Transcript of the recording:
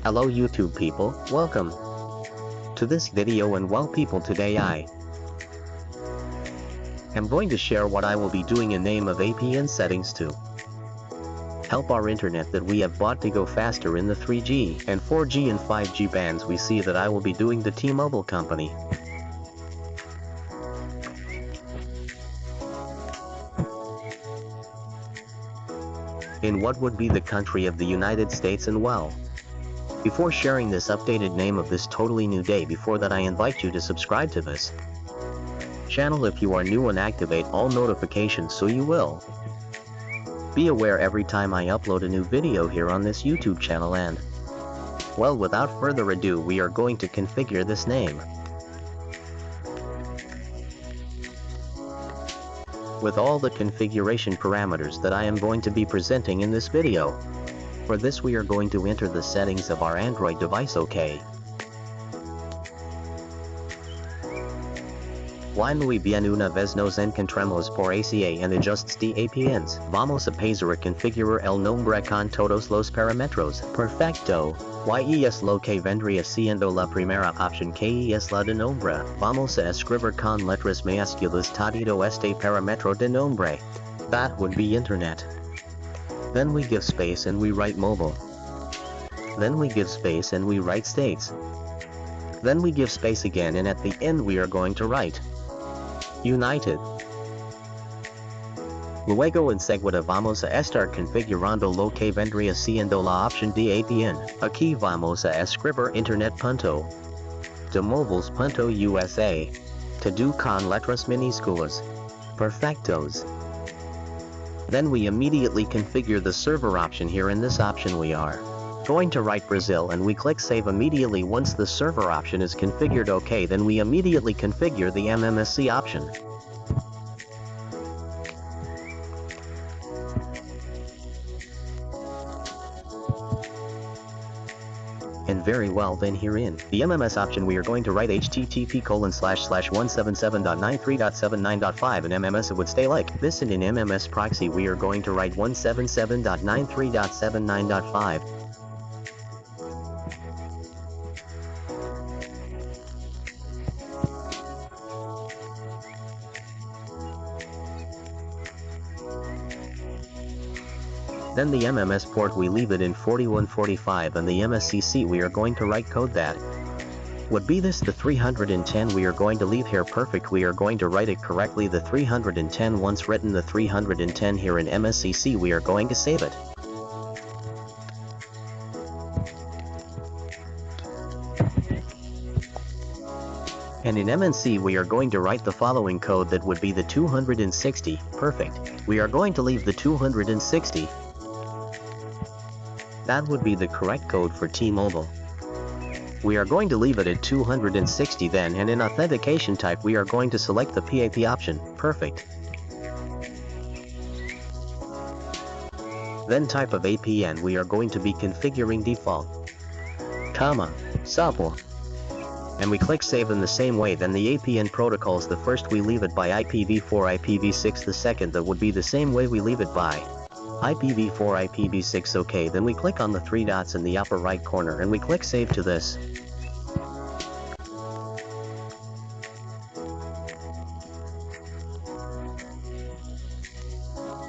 Hello YouTube people, welcome to this video, and well people, today I am going to share what I will be doing in name of APN settings to help our internet that we have bought to go faster in the 3G and 4G and 5G bands. We see that I will be doing the T-Mobile company. In what would be the country of the United States. And well, before sharing this updated name of this totally new day, before that I invite you to subscribe to this channel if you are new and activate all notifications so you will be aware every time I upload a new video here on this YouTube channel. And well, without further ado, we are going to configure this name with all the configuration parameters that I am going to be presenting in this video. For this we are going to enter the settings of our Android device. OK. Muy bien, una vez nos encontramos por ACA and adjusts de APNs. Vamos a pasar a configurar el nombre con todos los parámetros. Perfecto. Y es lo que vendría siendo la primera opción, que es la de nombre. Vamos a escribir con letras mayúsculas todo este parámetro de nombre. That would be internet. Then we give space and we write mobile. Then we give space and we write states. Then we give space again, and at the end we are going to write United. Luego enseguida vamos a estar configurando lo que vendría siendo la opción de APN. Aquí vamos a escribir internet.demobiles.usa. Todo con letras minúsculas. Perfectos. Then we immediately configure the server option. Here in this option we are going to write Brazil, and we click save immediately. Once the server option is configured, OK, then we immediately configure the MMSC option. And very well, then here in the MMS option we are going to write http://177.93.79.5. in MMS it would stay like this, and in MMS proxy we are going to write 177.93.79.5. Then the MMS port we leave it in 4145, and the MSCC we are going to write code that would be this, the 310 we are going to leave here. Perfect, we are going to write it correctly, the 310. Once written the 310 here in MSCC we are going to save it. And in MNC we are going to write the following code that would be the 260. Perfect, we are going to leave the 260. That would be the correct code for T-Mobile. We are going to leave it at 260 then, and in authentication type we are going to select the PAP option. Perfect. Then type of APN we are going to be configuring default, support. And we click save in the same way. Then the APN protocols, the first we leave it by IPv4 IPv6, the second that would be the same way we leave it by IPv4 IPv6. OK, then we click on the three dots in the upper right corner and we click save to this.